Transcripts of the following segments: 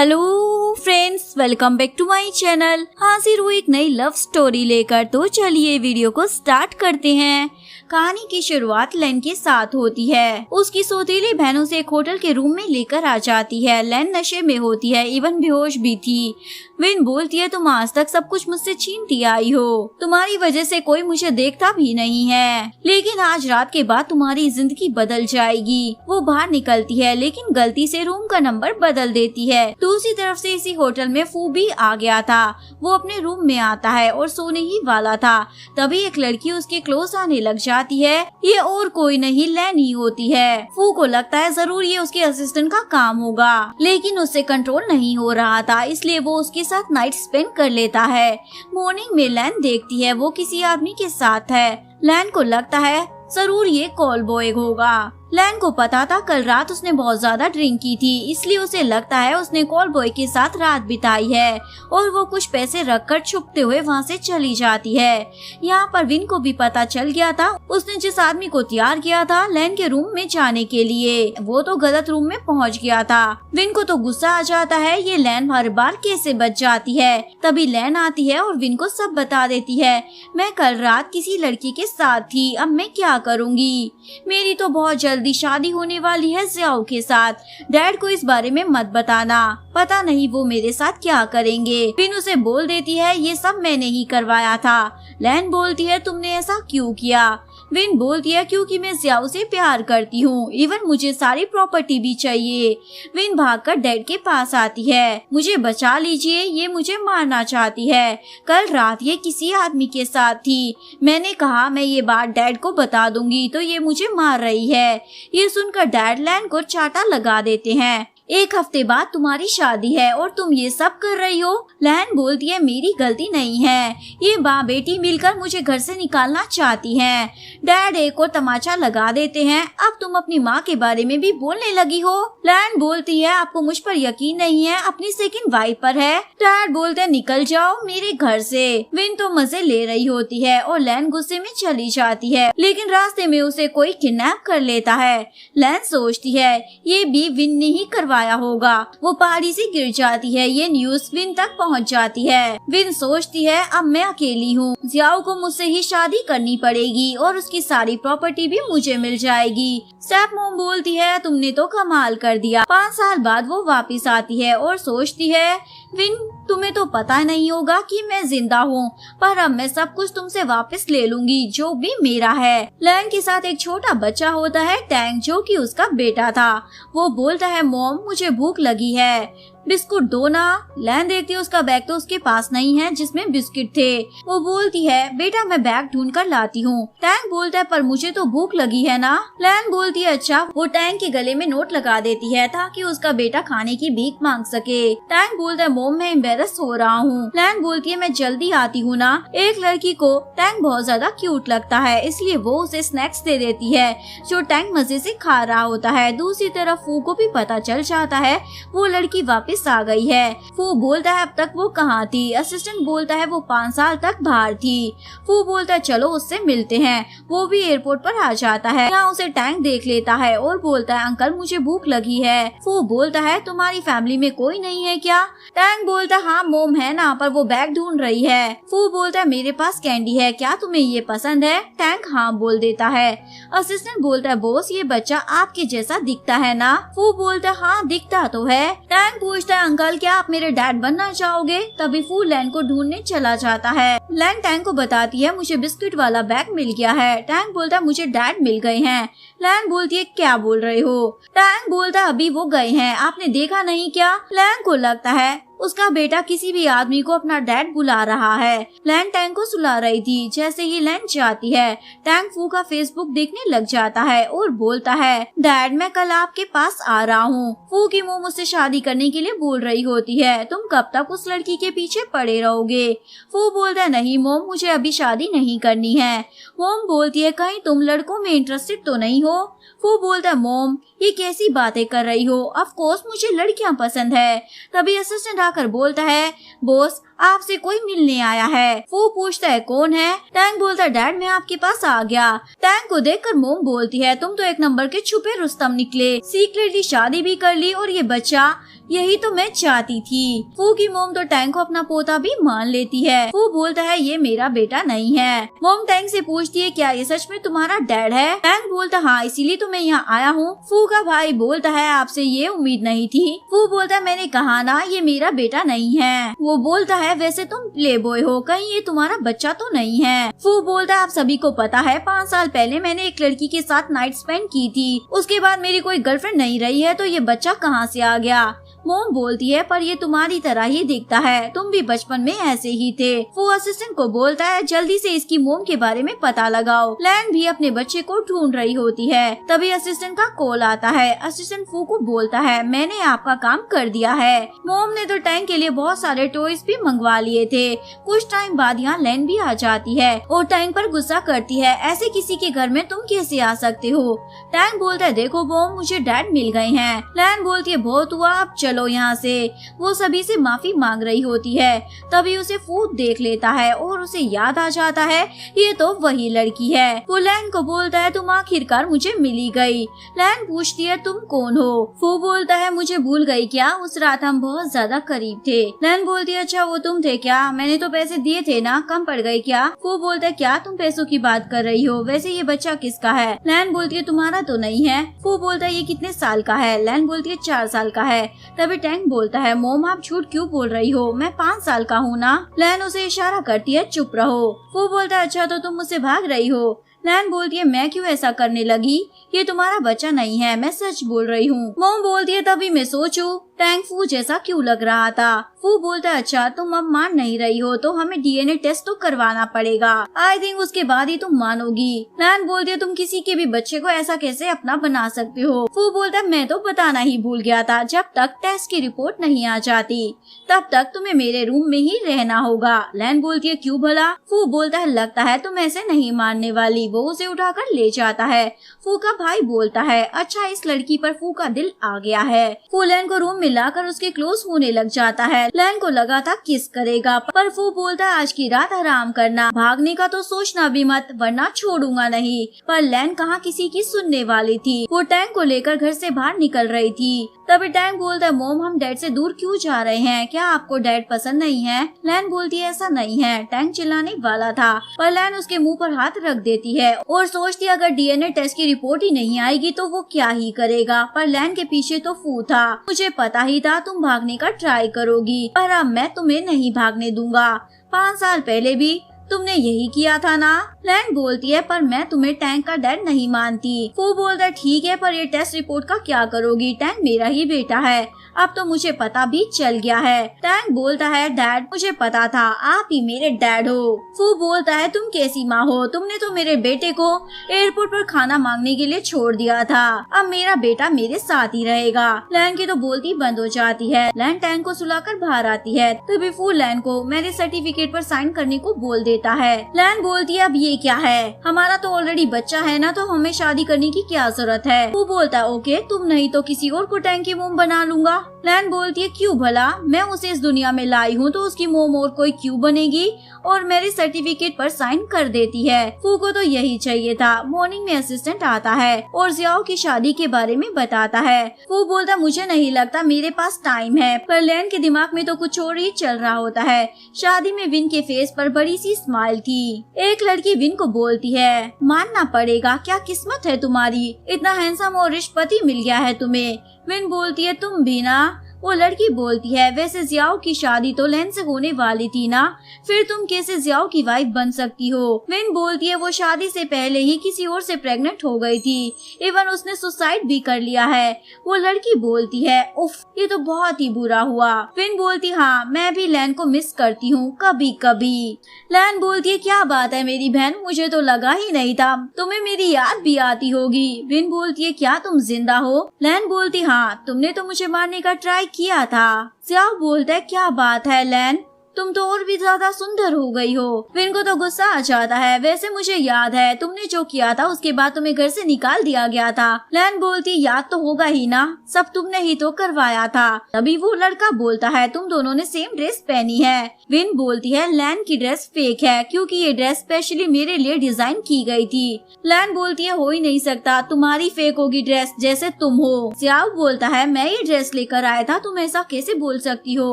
Hello friends, welcome back to my channel. हाजिर हूँ एक नई लव स्टोरी लेकर। तो चलिए वीडियो को स्टार्ट करते हैं। कहानी की शुरुआत लैन के साथ होती है। उसकी सौतेली बहन उसे एक होटल के रूम में लेकर आ जाती है। लैन नशे में होती है, इवन बेहोश भी थी। विन बोलती है, तुम आज तक सब कुछ मुझसे छीनती आई हो। तुम्हारी वजह से कोई मुझे देखता भी नहीं है, लेकिन आज रात के बाद तुम्हारी जिंदगी बदल जाएगी। वो बाहर निकलती है, लेकिन गलती से रूम का नंबर बदल देती है। दूसरी तरफ से इसी होटल में फू भी आ गया था। वो अपने रूम में आता है और सोने ही वाला था। तभी एक लड़की उसके क्लोज आने लग जाती है। ये और कोई नहीं, लैन ही होती है। फू को लगता है जरूर ये उसके असिस्टेंट का काम होगा, लेकिन उससे कंट्रोल नहीं हो रहा था, इसलिए वो उसके साथ नाइट स्पेंड कर लेता है। मॉर्निंग में लैन देखती है वो किसी आदमी के साथ है। लैन को लगता है जरूर ये कॉल बॉय होगा। लैन को पता था कल रात उसने बहुत ज्यादा ड्रिंक की थी, इसलिए उसे लगता है उसने कॉल बॉय के साथ रात बिताई है और वो कुछ पैसे रखकर छुपते हुए वहाँ से चली जाती है। यहाँ पर विन को भी पता चल गया था उसने जिस आदमी को तैयार किया था लैन के रूम में जाने के लिए, वो तो गलत रूम में पहुँच गया था। विन को तो गुस्सा आ जाता है, ये लैन हर बार कैसे बच जाती है। तभी लैन आती है और विन को सब बता देती है। मैं कल रात किसी लड़की के साथ थी, अब मैं क्या करूँगी। मेरी तो बहुत जल्दी शादी होने वाली है ज़ियाओ के साथ। डैड को इस बारे में मत बताना, पता नहीं वो मेरे साथ क्या करेंगे। विन उसे बोल देती है ये सब मैंने ही करवाया था। लैन बोलती है तुमने ऐसा क्यों किया। विन बोलती है क्योंकि मैं ज़ियाओ से प्यार करती हूँ, इवन मुझे सारी प्रॉपर्टी भी चाहिए। विन भागकर डैड के पास आती है। मुझे बचा लीजिए, ये मुझे मारना चाहती है। कल रात ये किसी आदमी के साथ थी। मैंने कहा मैं ये बात डैड को बता दूंगी तो ये मुझे मार रही है। ये सुनकर डैड लैन को चाटा लगा देते हैं। एक हफ्ते बाद तुम्हारी शादी है और तुम ये सब कर रही हो। लैन बोलती है मेरी गलती नहीं है, ये माँ बेटी मिलकर मुझे घर से निकालना चाहती हैं। डैड एक और तमाचा लगा देते हैं। अब तुम अपनी माँ के बारे में भी बोलने लगी हो। लैन बोलती है आपको मुझ पर यकीन नहीं है, अपनी सेकंड वाइफ पर है। डैड बोलते हैं निकल जाओ मेरे घर से। विन तो मजे ले रही होती है और लैन गुस्से में चली जाती है, लेकिन रास्ते में उसे कोई किडनैप कर लेता है। लैन सोचती है ये भी विन ने ही करवाया होगा। वो पहाड़ी से गिर जाती है। ये न्यूज़ विन तक पहुंच जाती है। विन सोचती है अब मैं अकेली हूँ, ज़ियाओ को मुझसे ही शादी करनी पड़ेगी और उसकी सारी प्रॉपर्टी भी मुझे मिल जाएगी। स्टेप मॉम बोलती है तुमने तो कमाल कर दिया। 5 साल बाद वो वापस आती है और सोचती है विन तुम्हें तो पता नहीं होगा कि मैं जिंदा हूँ, पर अब मैं सब कुछ तुमसे वापस ले लूंगी जो भी मेरा है। लैन के साथ एक छोटा बच्चा होता है टैंक, जो कि उसका बेटा था। वो बोलता है मॉम मुझे भूख लगी है, बिस्कुट दो ना। लैन देखती है उसका बैग तो उसके पास नहीं है जिसमें बिस्किट थे। वो बोलती है बेटा मैं बैग ढूंढ कर लाती हूँ। टैंक बोलता है पर मुझे तो भूख लगी है ना। लैन बोलती है अच्छा। वो टैंक के गले में नोट लगा देती है ताकि उसका बेटा खाने की भीख मांग सके। टैंक बोलता है मोम मैं एम्बेरस हो रहा हूँ। लैन बोलती है मैं जल्दी आती हूँ ना। एक लड़की को टैंक बहुत ज्यादा क्यूट लगता है, इसलिए वो उसे स्नैक्स दे देती है जो टैंक मजे से खा रहा होता है। दूसरी तरफ फू को भी पता चल जाता है वो लड़की वापस आ गई है। फू बोलता है अब तक वो कहाँ थी। असिस्टेंट बोलता है वो 5 साल तक बाहर थी। फू बोलता है चलो उससे मिलते हैं। वो भी एयरपोर्ट पर आ जाता है। यहाँ उसे टैंक देख लेता है और बोलता है अंकल मुझे भूख लगी है। फू बोलता है तुम्हारी फैमिली में कोई नहीं है क्या। टैंक बोलता है हाँ मोम है ना, पर वो बैग ढूंढ रही है। फू बोलता है मेरे पास कैंडी है, क्या तुम्हें ये पसंद है। टैंक हाँ बोल देता है। असिस्टेंट बोलता है बॉस ये बच्चा आपके जैसा दिखता है ना। फू बोलता है हाँ दिखता तो है। टैंक पूछता है अंकल क्या आप मेरे डैड बनना चाहोगे। तभी फू लैन को ढूंढने चला जाता है। लैन टैंक को बताती है मुझे बिस्किट वाला बैग मिल गया है। टैंक बोलता है मुझे डैड मिल गए हैं। लैन बोलती है क्या बोल रहे हो। टैंक बोलता है अभी वो गए हैं, आपने देखा नहीं क्या। लैन को लगता है उसका बेटा किसी भी आदमी को अपना डैड बुला रहा है। लैन टैंक को सुला रही थी। जैसे ही लैन जाती है टैंक फू का फेसबुक देखने लग जाता है और बोलता है डैड मैं कल आपके पास आ रहा हूँ। फू की मोम मुझसे शादी करने के लिए बोल रही होती है, तुम कब तक उस लड़की के पीछे पड़े रहोगे। फू बोलता है नहीं मोम मुझे अभी शादी नहीं करनी है। मोम बोलती है कहीं तुम लड़कों में इंटरेस्टेड तो नहीं हो। फू बोलता है मोम ये कैसी बातें कर रही हो, ऑफ कोर्स मुझे लड़कियां पसंद है। तभी असिस्टेंट आकर बोलता है बॉस आपसे कोई मिलने आया है। फू पूछता है कौन है। टैंक बोलता है डैड मैं आपके पास आ गया। टैंक को देखकर मोम बोलती है तुम तो एक नंबर के छुपे रुस्तम निकले, सीक्रेटली शादी भी कर ली और ये बच्चा यही तो मैं चाहती थी। फू की मोम तो टैंक को अपना पोता भी मान लेती है। फू बोलता है ये मेरा बेटा नहीं है। मोम टैंक से पूछती है क्या ये सच में तुम्हारा डैड है? टैंक बोलता हाँ इसीलिए तो मैं यहाँ आया हूँ। फू का भाई बोलता है आपसे ये उम्मीद नहीं थी। फू बोलता है मैंने कहा ना ये मेरा बेटा नहीं है। वो बोलता है वैसे तुम प्ले बॉय हो, कहीं ये तुम्हारा बच्चा तो नहीं है। फू बोलता है आप सभी को पता है 5 साल पहले मैंने एक लड़की के साथ नाइट स्पेंड की थी, उसके बाद मेरी कोई गर्लफ्रेंड नहीं रही है, तो ये बच्चा कहाँ से आ गया? मोम बोलती है पर ये तुम्हारी तरह ही दिखता है, तुम भी बचपन में ऐसे ही थे। वो असिस्टेंट को बोलता है जल्दी से इसकी मोम के बारे में पता लगाओ। लैन भी अपने बच्चे को ढूंढ रही होती है, तभी असिस्टेंट का कॉल आता है। असिस्टेंट फू को बोलता है मैंने आपका काम कर दिया है। मोम ने तो टैंक के लिए बहुत सारे टॉयज भी मंगवा लिए थे। कुछ टाइम बाद यहाँ लैन भी आ जाती है और टैंक पर गुस्सा करती है, ऐसे किसी के घर में तुम कैसे आ सकते हो? टैंक बोलता है देखो मोम मुझे डैड मिल गए हैं। लैन बोलती है बहुत हुआ, अब चलो यहाँ से। वो सभी से माफी मांग रही होती है, तभी उसे फू देख लेता है और उसे याद आ जाता है ये तो वही लड़की है। वो लैन को बोलता है तुम आखिरकार मुझे मिली गई। लैन पूछती है तुम कौन हो? फू बोलता है मुझे भूल गई क्या? उस रात हम बहुत ज्यादा करीब थे। लैन बोलती है अच्छा वो तुम थे क्या? मैंने तो पैसे दिए थे ना, कम पड़ गए क्या? फू बोलता है क्या तुम पैसों की बात कर रही हो? वैसे ये बच्चा किसका है? लैन बोलती है तुम्हारा तो नहीं है। फू बोलता है ये कितने साल का है? लैन बोलती है 4 साल का है। तभी टैंक बोलता है मोम आप झूठ क्यों बोल रही हो, मैं 5 साल का हूँ ना। लैन उसे इशारा करती है चुप रहो। वो बोलता है अच्छा तो तुम मुझसे भाग रही हो। लैन बोलती है मैं क्यों ऐसा करने लगी, ये तुम्हारा बच्चा नहीं है, मैं सच बोल रही हूँ। मोम बोलती है तभी मैं सोचूं टैंक फू जैसा क्यों लग रहा था। फू बोलता है अच्छा तुम अब मान नहीं रही हो तो हमें डीएनए टेस्ट तो करवाना पड़ेगा, आई थिंक उसके बाद ही तुम मानोगी। लैन बोलती है तुम किसी के भी बच्चे को ऐसा कैसे अपना बना सकते हो? फू बोलता है मैं तो बताना ही भूल गया था, जब तक टेस्ट की रिपोर्ट नहीं आ जाती तब तक तुम्हें मेरे रूम में ही रहना होगा। लैन बोलती है क्यों भला? फू बोलता है लगता है तुम ऐसे नहीं मानने वाली। वो उसे उठाकर ले जाता है। फू का भाई बोलता है अच्छा इस लड़की पर फू का दिल आ गया है। फू लैन को रूम में लाकर उसके क्लोज होने लग जाता है। लैन को लगा था किस करेगा, पर फू बोलता है आज की रात आराम करना, भागने का तो सोचना भी मत वरना छोड़ूंगा नहीं। पर लैन कहाँ किसी की सुनने वाली थी। वो टैंक को लेकर घर से बाहर निकल रही थी, तभी टैंक बोलता है मोम हम डैड से दूर क्यों जा रहे हैं, क्या आपको डैड पसंद नहीं है? लैन बोलती है ऐसा नहीं है। टैंक चिल्लाने वाला था पर लैन उसके मुंह पर हाथ रख देती है और सोचती है अगर डीएनए टेस्ट की रिपोर्ट ही नहीं आएगी तो वो क्या ही करेगा। पर लैन के पीछे तो फू था, मुझे पता ही था तुम भागने का ट्राई करोगी, पर अब मैं तुम्हें नहीं भागने दूंगा। 5 साल पहले भी तुमने यही किया था ना? लैन बोलती है पर मैं तुम्हें टैंक का डैड नहीं मानती। फू बोलता है ठीक है पर ये टेस्ट रिपोर्ट का क्या करोगी? टैंक मेरा ही बेटा है, अब तो मुझे पता भी चल गया है। टैंक बोलता है डैड मुझे पता था आप ही मेरे डैड हो। फू बोलता है तुम कैसी माँ हो, तुमने तो मेरे बेटे को एयरपोर्ट पर खाना मांगने के लिए छोड़ दिया था, अब मेरा बेटा मेरे साथ ही रहेगा। लैन की तो बोलती बंद हो जाती है। लैन टैंक को सुलाकर बाहर आती है, तभी फू लैन को मैरिज सर्टिफिकेट पर साइन करने को बोल देता है। लैन बोलती है अब ये क्या है, हमारा तो ऑलरेडी बच्चा है ना, तो हमें शादी करने की क्या जरूरत है? फू बोलता है ओके तुम नहीं तो किसी और को टैंक की मोम बना लूंगा। लैन बोलती है क्यों भला, मैं उसे इस दुनिया में लाई हूँ तो उसकी मोम और कोई क्यों बनेगी, और मैरिज सर्टिफिकेट पर साइन कर देती है। फू को तो यही चाहिए था। मॉर्निंग में असिस्टेंट आता है और जियाओ की शादी के बारे में बताता है। फू बोलता मुझे नहीं लगता मेरे पास टाइम है, पर लैन के दिमाग में तो कुछ और ही चल रहा होता है। शादी में विन के फेस पर बड़ी सी स्माइल थी। एक लड़की विन को बोलती है मानना पड़ेगा क्या किस्मत है तुम्हारी, इतना हैंडसम और रिच पति मिल गया है तुम्हें। विन बोलती है तुम भी ना। वो लड़की बोलती है वैसे जियाओ की शादी तो लैन से होने वाली थी ना, फिर तुम कैसे जियाओ की वाइफ बन सकती हो? विन बोलती है वो शादी से पहले ही किसी और से प्रेग्नेंट हो गई थी, इवन उसने सुसाइड भी कर लिया है। वो लड़की बोलती है उफ ये तो बहुत ही बुरा हुआ। विन बोलती हाँ मैं भी लैन को मिस करती हूँ कभी कभी। लैन बोलती है क्या बात है मेरी बहन, मुझे तो लगा ही नहीं था तुम्हें मेरी याद भी आती होगी। विन बोलती है क्या तुम जिंदा हो? लैन बोलती हाँ तुमने तो मुझे मारने का ट्राई किया था। जियाओ बोलता है क्या बात है लैन, तुम तो और भी ज्यादा सुंदर हो गई हो। विन को तो गुस्सा आ जाता है, वैसे मुझे याद है तुमने जो किया था उसके बाद तुम्हें घर से निकाल दिया गया था। लैन बोलती याद तो होगा ही ना, सब तुमने ही तो करवाया था। तभी वो लड़का बोलता है तुम दोनों ने सेम ड्रेस पहनी है। विन बोलती है लैन की ड्रेस फेक है क्योंकि ये ड्रेस स्पेशली मेरे लिए डिजाइन की गई थी। लैन बोलती है हो ही नहीं सकता, तुम्हारी फेक होगी ड्रेस जैसे तुम हो। जियाओ बोलता है मैं ये ड्रेस लेकर आया था, तुम ऐसा कैसे बोल सकती हो।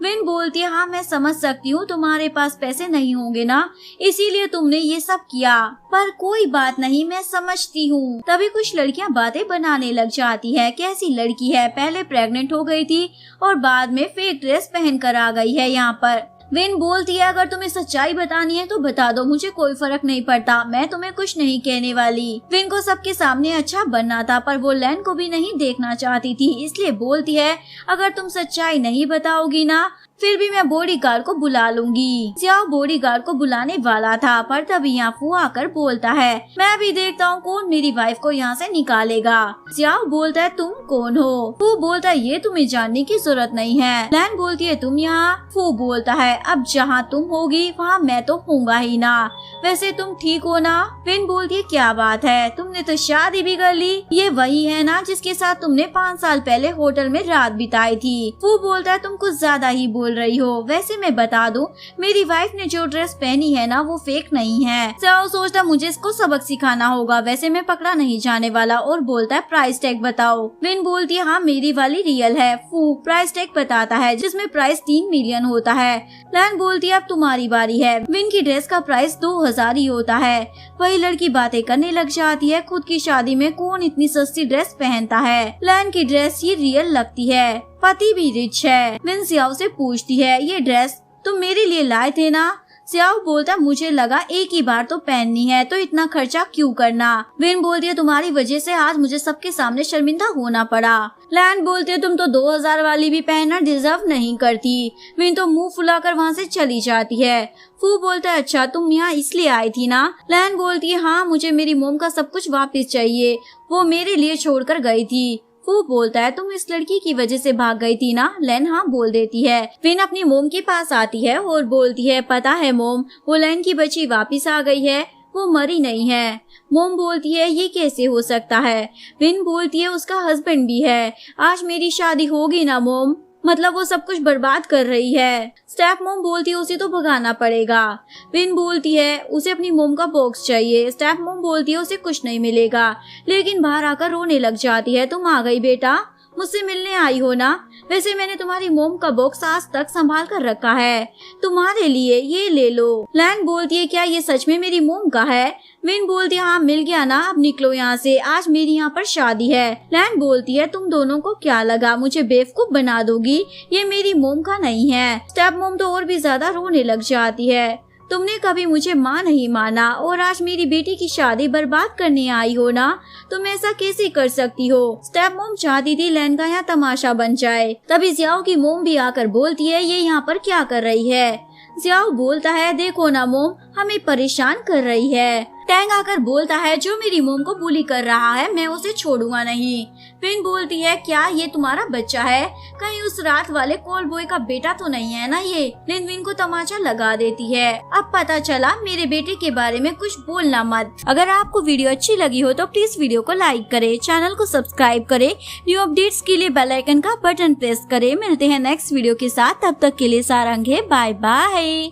विन बोलती है हाँ मैं समझ सकती हूँ, तुम्हारे पास पैसे नहीं होंगे ना, इसीलिए तुमने ये सब किया, पर कोई बात नहीं मैं समझती हूँ। तभी कुछ लड़कियाँ बातें बनाने लग जाती है, कैसी लड़की है, पहले प्रेग्नेंट हो गई थी और बाद में फेक ड्रेस पहन कर आ गई है यहाँ पर। विन बोलती है अगर तुम्हें सच्चाई बतानी है तो बता दो, मुझे कोई फर्क नहीं पड़ता, मैं तुम्हें कुछ नहीं कहने वाली। विन को सबके सामने अच्छा बनना था पर वो लैन को भी नहीं देखना चाहती थी, इसलिए बोलती है अगर तुम सच्चाई नहीं बताओगी ना फिर भी मैं बॉडीगार्ड को बुला लूंगी। जियाओ बॉडीगार्ड को बुलाने वाला था पर तभी यहाँ फू आकर बोलता है मैं भी देखता हूँ कौन मेरी वाइफ को यहाँ से निकालेगा। जियाओ बोलता है तुम कौन हो। फू बोलता है ये तुम्हें जानने की जरूरत नहीं है। लैन बोलती है तुम यहाँ। फू बोलता है अब जहाँ तुम होगी वहाँ मैं तो होऊंगा ही ना, वैसे तुम ठीक हो ना। विन बोलती है क्या बात है, तुमने तो शादी भी कर ली, ये वही है ना जिसके साथ तुमने 5 साल पहले होटल में रात बिताई थी। फू बोलता है तुम कुछ ज्यादा ही बोल रही हो, वैसे मैं बता दूं मेरी वाइफ ने जो ड्रेस पहनी है ना वो फेक नहीं है। जियाओ सोचता मुझे इसको सबक सिखाना होगा, वैसे मैं पकड़ा नहीं जाने वाला और बोलता है प्राइस टैग बताओ। विन बोलती है हाँ मेरी वाली रियल है। फू प्राइस टैग बताता है जिसमें प्राइस 3 मिलियन होता है। लैन बोलती है अब तुम्हारी बारी है। विन की ड्रेस का प्राइस 2000 ही होता है। वही लड़की बातें करने लग जाती है खुद की शादी में कौन इतनी सस्ती ड्रेस पहनता है। लैन की ड्रेस ये रियल लगती है, पति भी रिच है। विन जियाओ से पूछती है ये ड्रेस तुम मेरे लिए लाए थे ना। जियाओ बोलता मुझे लगा एक ही बार तो पहननी है तो इतना खर्चा क्यों करना। विन बोलती है तुम्हारी वजह से आज मुझे सबके सामने शर्मिंदा होना पड़ा। लैन बोलती है तुम तो 2000 वाली भी पहनना डिजर्व नहीं करती। विन तो मुंह फुलाकर वहाँ से चली जाती है। फू बोलता है अच्छा तुम यहाँ इसलिए आई थी ना। लैन बोलती है हाँ मुझे मेरी मोम का सब कुछ वापस चाहिए, वो मेरे लिए छोड़कर गई थी। फू बोलता है तुम इस लड़की की वजह से भाग गई थी ना। लैन हाँ बोल देती है। विन अपनी मोम के पास आती है और बोलती है पता है मोम वो लैन की बच्ची वापस आ गई है, वो मरी नहीं है। मोम बोलती है ये कैसे हो सकता है। विन बोलती है उसका हस्बैंड भी है, आज मेरी शादी होगी ना मोम, मतलब वो सब कुछ बर्बाद कर रही है। स्टेप मोम बोलती है उसे तो भगाना पड़ेगा। विन बोलती है उसे अपनी मोम का बॉक्स चाहिए। स्टेप मोम बोलती है उसे कुछ नहीं मिलेगा, लेकिन बाहर आकर रोने लग जाती है तुम आ गई बेटा, मुझसे मिलने आई हो ना, वैसे मैंने तुम्हारी मोम का बॉक्स आज तक संभाल कर रखा है, तुम्हारे लिए ये ले लो। लैन बोलती है क्या ये सच में मेरी मोम का है। विन बोलती है हाँ मिल गया ना, अब निकलो यहाँ से, आज मेरी यहाँ पर शादी है। लैन बोलती है तुम दोनों को क्या लगा मुझे बेवकूफ बना दोगी, ये मेरी मोम का नहीं है। स्टेप मोम तो और भी ज्यादा रोने लग जाती है, तुमने कभी मुझे माँ नहीं माना और आज मेरी बेटी की शादी बर्बाद करने आई हो ना, तुम ऐसा कैसे कर सकती हो। स्टेप मोम चाहती थी लैन का यहाँ तमाशा बन जाए। तभी जियाओ की मोम भी आकर बोलती है ये यहाँ पर क्या कर रही है। जियाओ बोलता है देखो ना मोम हमें परेशान कर रही है। टैंग आकर बोलता है जो मेरी मोम को बुली कर रहा है मैं उसे छोड़ूंगा नहीं। विन बोलती है क्या ये तुम्हारा बच्चा है, कहीं उस रात वाले कॉल बॉय का बेटा तो नहीं है ना ये। लिन विन को तमाचा लगा देती है, अब पता चला मेरे बेटे के बारे में कुछ बोलना मत। अगर आपको वीडियो अच्छी लगी हो तो प्लीज वीडियो को लाइक करे, चैनल को सब्सक्राइब करे, न्यू अपडेट्स के लिए बेल आइकन का बटन प्रेस करे। मिलते हैं नेक्स्ट वीडियो के साथ, तब तक के लिए सारंग है, बाय बाय।